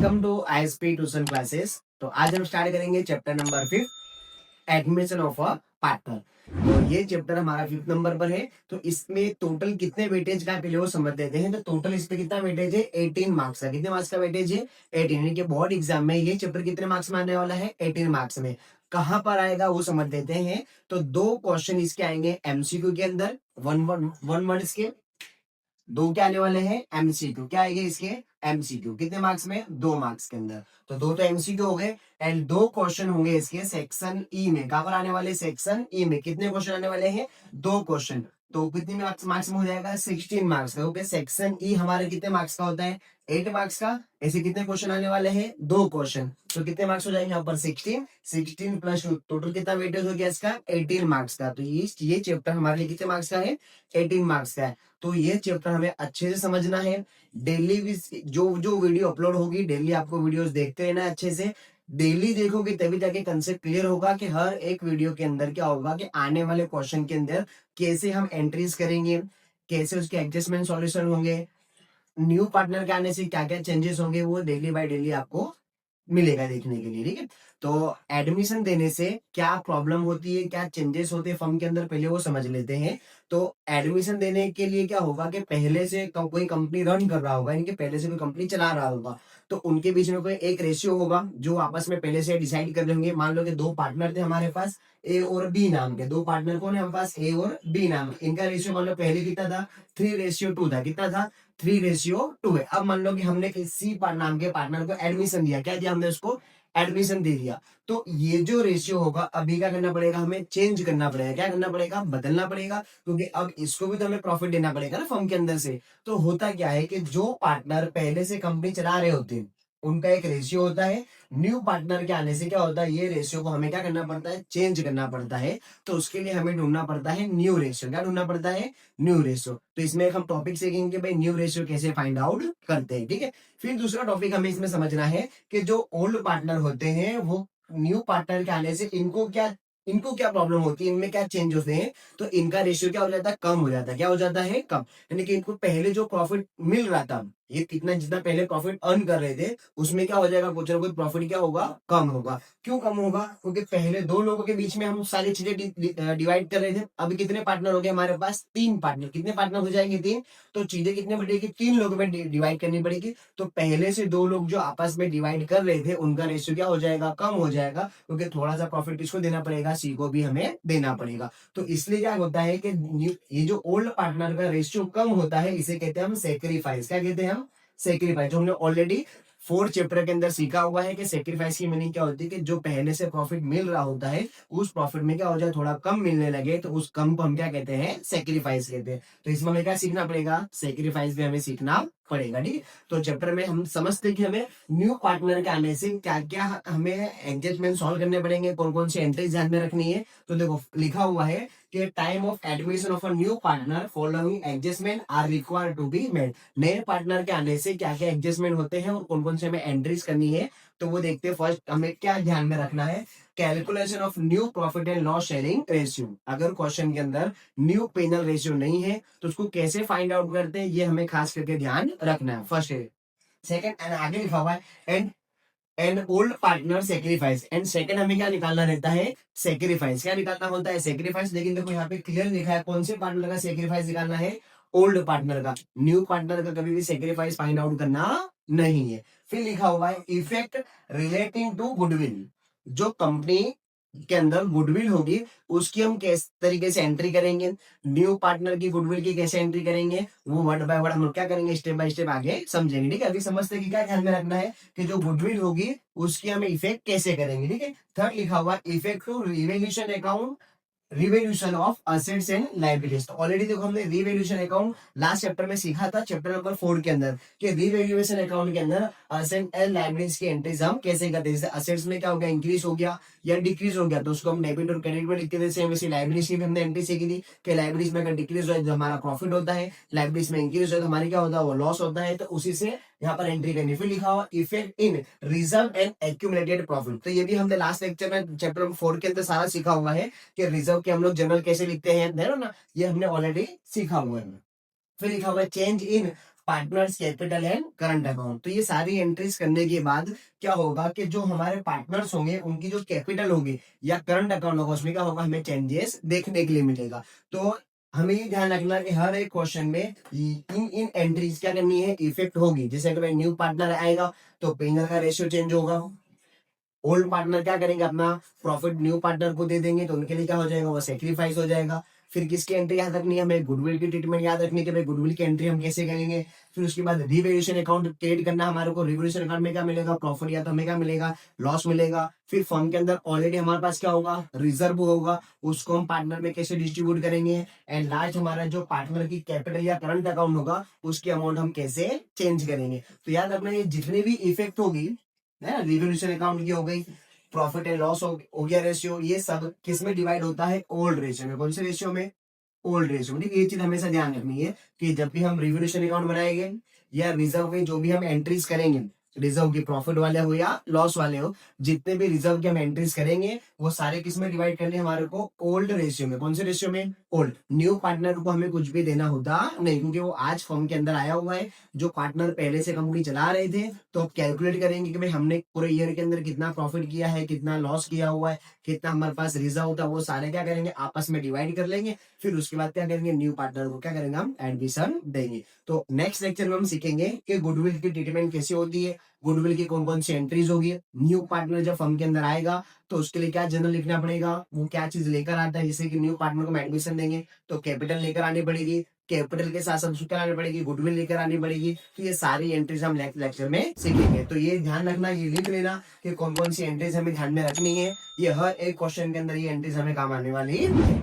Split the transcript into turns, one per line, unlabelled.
Welcome to ISP tuition classes. तो आज हम स्टार्ट करेंगे chapter number 5, admission of a partner. तो ये चैप्टर हमारा 5th नंबर पर है। तो इसमें टोटल कितने वेटेज का पहले वो समझ लेते हैं। तो टोटल इस पे कितना वेटेज है, 18 मार्क्स का। कितने मार्क्स का वेटेज है, 18। यानी कि बोर्ड एग्जाम में ये चैप्टर कितने मार्क्स में आने वाला है, 18 मार्क्स में। कहाँ पर आएगा वो समझ लेते हैं। तो दो क्वेश्चन इसके आएंगे एमसीक्यू के अंदर, वन वर्ड्स के। दो क्या आने वाले हैं, एमसीक्यू। क्या आएंगे इसके, एमसीक्यू। कितने मार्क्स में, 2 मार्क्स के अंदर। तो दो तो एमसीक्यू हो गए एंड दो क्वेश्चन होंगे इसके सेक्शन ई में। कहां पर आने वाले, सेक्शन ई में। कितने क्वेश्चन आने वाले हैं, 2 क्वेश्चन। तो कितने मार्क्स में हो जाएगा, 16 मार्क्स का। ओके, सेक्शन ई हमारे कितने मार्क्स का होता है, 8 मार्क्स का। ऐसे कितने क्वेश्चन आने वाले हैं, 2 क्वेश्चन। तो कितने मार्क्स हो जाएंगे यहाँ पर, 16 प्लस 2, टोटल कितना वेटेज हो गया इसका, 18 मार्क्स का। तो ये चैप्टर हमारे लिए कितने मार्क्स का है, 18 मार्क्स का है। तो ये चैप्टर हमें अच्छे से समझना है। डेली जो जो वीडियो अपलोड होगी, डेली आपको वीडियोस देखते रहना है अच्छे से। डेली देखोगे तभी जाके कंसेप्ट क्लियर होगा कि हर एक वीडियो के अंदर क्या होगा कि आने वाले क्वेश्चन के अंदर कैसे हम एंट्रीज करेंगे, कैसे उसके एडजस्टमेंट सॉल्यूशन होंगे, न्यू पार्टनर के आने से क्या क्या चेंजेस होंगे, वो डेली बाय डेली आपको मिलेगा देखने के लिए। ठीक है, तो एडमिशन देने से क्या प्रॉब्लम होती है, क्या चेंजेस होते हैं फर्म के अंदर, पहले वो समझ लेते हैं। तो एडमिशन देने के लिए क्या होगा कि पहले से कोई कंपनी रन कर रहा होगा, इनके पहले से कोई कंपनी चला रहा होगा। तो उनके बीच में कोई एक रेशियो होगा जो आपस में पहले से डिसाइड कर लेंगे। मान लो कि 2 पार्टनर थे हमारे पास, ए और बी नाम के। 2 पार्टनर कौन है हमारे पास, ए और बी नाम। इनका रेशियो मान लो पहले कितना था, 3:2 था। कितना था, 3:2 है। अब मान लो कि हमने किसी नाम के पार्टनर को एडमिशन दिया, क्या दिया हमने उसको, एडमिशन दे दिया। तो ये जो रेशियो होगा अभी क्या करना पड़ेगा, हमें चेंज करना पड़ेगा। क्या करना पड़ेगा, बदलना पड़ेगा, क्योंकि अब इसको भी तो हमें प्रॉफिट देना पड़ेगा ना फर्म के अंदर से। तो होता क्या है कि जो पार्टनर पहले से कंपनी चला रहे होते हैं उनका एक रेशियो होता है। न्यू पार्टनर के आने से क्या होता है, ये रेशियो को हमें क्या करना पड़ता है, चेंज करना पड़ता है। तो उसके लिए हमें ढूंढना पड़ता है न्यू रेशियो। क्या ढूंढना पड़ता है, न्यू रेशियो। तो इसमें एक हम टॉपिक सीखेंगे भाई न्यू रेशियो कैसे फाइंड आउट करते हैं। ठीक है, फिर दूसरा टॉपिक हमें इसमें समझना है कि जो ओल्ड पार्टनर होते हैं वो न्यू पार्टनर के आने से इनको क्या प्रॉब्लम होती है, इनमें क्या चेंज होते हैं। तो इनका रेशियो क्या हो जाता है, कम हो जाता है। क्या हो जाता है, कम। यानी कि इनको पहले जो प्रॉफिट मिल रहा था, ये कितना जितना पहले प्रॉफिट अर्न कर रहे थे, उसमें क्या हो जाएगा, कुछ ना कुछ प्रॉफिट क्या होगा, कम होगा। क्यों कम होगा, क्योंकि पहले 2 लोगों के बीच में हम सारी चीजें डिवाइड कर रहे थे। अभी कितने पार्टनर हो गए हमारे पास, 3 पार्टनर। कितने पार्टनर हो जाएंगे, 3। तो चीजें कितनी बढ़ेगी, 3 लोगों में डिवाइड करनी पड़ेगी। तो पहले से 2 लोग जो आपस में डिवाइड कर रहे थे उनका रेशियो क्या हो जाएगा, कम हो जाएगा, क्योंकि थोड़ा सा प्रॉफिट इसको देना पड़ेगा, सी को भी हमें देना पड़ेगा। तो इसलिए क्या होता है कि ये जो ओल्ड पार्टनर का रेशियो कम होता है, इसे कहते हैं हम सेक्रीफाइस। क्या कहते हैं हम, सेक्रीफाइस। जो हमने ऑलरेडी 4th चैप्टर के अंदर सीखा हुआ है कि सेक्रीफाइस की मीनिंग क्या होती है कि जो पहले से प्रॉफिट मिल रहा होता है उस प्रॉफिट में क्या हो जाए, थोड़ा कम मिलने लगे, तो उस कम को हम क्या कहते हैं, सेक्रीफाइस कहते हैं। तो इसमें हमें क्या सीखना पड़ेगा, सेक्रीफाइस भी हमें सीखना पड़ेगा। ठीक है, तो चैप्टर में हम समझते हैं कि हमें न्यू पार्टनर के आने से क्या क्या हमें एंगेजमेंट सॉल्व करने पड़ेंगे, कौन कौन सी एंट्रीज ध्यान में रखनी है। तो देखो लिखा हुआ है कि time of admission of a new partner following adjustment are required to be made. नए पार्टनर के आने से क्या क्या एडजस्टमेंट होते हैं और कौन कौन से हमें एंट्रीज करनी है। तो वो देखते हैं। फर्स्ट हमें क्या ध्यान में रखना है, calculation of new profit and loss sharing ratio. अगर क्वेश्चन के अंदर न्यू पेनल रेशियो नहीं है तो उसको कैसे फाइंड आउट करते हैं, ये हमें खास करके ध्यान रखना है। फर्स्ट है। सेकंड एंड आगे लिखा हुआ है and old partner sacrifice. And second हमें क्या निकालना रहता है, सेक्रीफाइस। क्या निकालना होता है, सेक्रीफाइस। लेकिन देखो यहाँ पे क्लियर लिखा है कौन से पार्टनर का सेक्रीफाइस निकालना है, ओल्ड पार्टनर का। न्यू पार्टनर का कभी भी सेक्रीफाइस फाइंड आउट करना नहीं है। फिर लिखा हुआ है इफेक्ट रिलेटिंग टू गुडविल। जो कंपनी के अंदर गुडविल होगी उसकी हम किस तरीके से एंट्री करेंगे, न्यू पार्टनर की गुडविल की कैसे एंट्री करेंगे, वो वर्ड बाय वर्ड हम लोग क्या करेंगे, स्टेप बाय स्टेप आगे समझेंगे। ठीक है, अभी समझते हैं कि क्या ध्यान में रखना है कि जो गुडविल होगी उसकी हम इफेक्ट कैसे करेंगे। ठीक है, थर्ड लिखा हुआ effect to revaluation account, revaluation of assets and liabilities. तो ऑलरेडी देखो हमने रिवेल्यूशन अकाउंट लास्ट चैप्टर में सीखा था, चैप्टर नंबर 4 के अंदर, कि रिवेल्यूशन अकाउंट के अंदर असेट एंड लाइबिलिटीज की एंट्रीज हम कैसे करते हैं। जैसे असेट्स में क्या हो गया, इंक्रीज हो गया या डिक्रीज हो गया, तो उसको हम डेबिट और क्रेडिट में लिखते थे। सेम वैसे लाइबिलिटीज की भी हमने एंट्री सीखी थी कि लाइबिलिटीज में अगर डिक्रीज हो तो हमारा प्रॉफिट होता है, लाइबिलिटीज में इंक्रीज हो तो हमारी क्या होता है, वो लॉस होता है। तो उसी से यहाँ पर एंट्री करनी। फिर लिखा हुआ effect in reserve and accumulated profit. तो ये भी हमने लास्ट लेक्चर में चैप्टर नंबर 4 के अंदर सारा सीखा हुआ है कि रिजर्व के हम लोग जनरल कैसे लिखते हैं, ना, ये हमने ऑलरेडी सीखा हुआ है। फिर लिखा हुआ है change in partners capital and current account. तो ये सारी एंट्रीज करने के बाद क्या होगा कि जो हमारे पार्टनर्स होंगे उनकी जो कैपिटल होगी या करंट अकाउंट होगा उसमें क्या होगा, हमें चेंजेस देखने के लिए मिलेगा। तो हमें ये ध्यान रखना कि हर एक क्वेश्चन में इन इन एंट्रीज क्या करनी है, इफेक्ट होगी। जैसे अगर न्यू पार्टनर आएगा तो पेंगर का रेशियो चेंज होगा। ओल्ड पार्टनर क्या करेंगे, अपना प्रॉफिट न्यू पार्टनर को दे देंगे, तो उनके लिए क्या हो जाएगा, वो सेक्रीफाइस हो जाएगा। फिर किसकी एंट्री याद रखनी है, हमें गुडविल की ट्रीटमेंट याद रखनी है कि भाई गुडविल की एंट्री हम कैसे करेंगे। फिर उसके बाद रिवैल्यूएशन अकाउंट क्रिएट करना हमारे को। रिवैल्यूएशन अकाउंट में क्या मिलेगा, प्रॉफिट या तो हमें क्या मिलेगा, लॉस मिलेगा। फिर फर्म के अंदर ऑलरेडी हमारे पास क्या होगा, रिजर्व होगा, उसको हम पार्टनर में कैसे डिस्ट्रीब्यूट करेंगे। एंड लास्ट हमारा जो पार्टनर की कैपिटल या करंट अकाउंट होगा उसकी अमाउंट हम कैसे चेंज करेंगे। तो याद रखना ये जितनी भी इफेक्ट होगी है, रिवैल्यूएशन अकाउंट की हो गई, प्रॉफिट एंड लॉस हो गया रेशियो, ये सब किस में डिवाइड होता है, ओल्ड रेशियो में। कौन से रेशियो में, ओल्ड रेशियो में। ये चीज हमेशा ध्यान रखनी है कि जब भी हम रिवोल्यूशन अकाउंट बनाएंगे या रिजर्व में जो भी हम एंट्रीज करेंगे, रिजर्व की प्रॉफिट वाले हो या लॉस वाले हो, जितने भी रिजर्व के हम एंट्रीज करेंगे वो सारे किस में डिवाइड करने हमारे को, ओल्ड रेशियो में। कौन से रेशियो में, ओल्ड। न्यू पार्टनर को हमें कुछ भी देना होता नहीं, क्योंकि वो आज फर्म के अंदर आया हुआ है। जो पार्टनर पहले से कंपनी चला रहे थे तो कैलकुलेट करेंगे कि भाई हमने पूरे ईयर के अंदर कितना प्रॉफिट किया है, कितना लॉस किया हुआ है, कितना हमारे पास रिजर्व होता है, वो सारे क्या करेंगे, आपस में डिवाइड कर लेंगे। फिर उसके बाद क्या करेंगे, न्यू पार्टनर को क्या करेंगे, हम एडमिशन देंगे। तो नेक्स्ट लेक्चर में हम सीखेंगे कि गुडविल की ट्रीटमेंट कैसे होती है, गुडविल की कौन कौन सी एंट्रीज होगी। न्यू पार्टनर जब फर्म के अंदर आएगा तो उसके लिए क्या जर्नल लिखना पड़ेगा, वो क्या चीज लेकर आता है। जैसे कि न्यू पार्टनर को हम एडमिशन देंगे तो कैपिटल लेकर आनी पड़ेगी, कैपिटल के साथ साथ उसको क्या आनी पड़ेगी, गुडविल लेकर आनी पड़ेगी। तो ये सारी एंट्रीज हम नेक्स्ट लेक्चर में सीखेंगे। तो ये ध्यान रखना, ये लिख लेना कि कौन कौन सी एंट्रीज हमें ध्यान में रखनी है। ये हर एक क्वेश्चन के अंदर ये एंट्रीज हमें काम आने वाली है।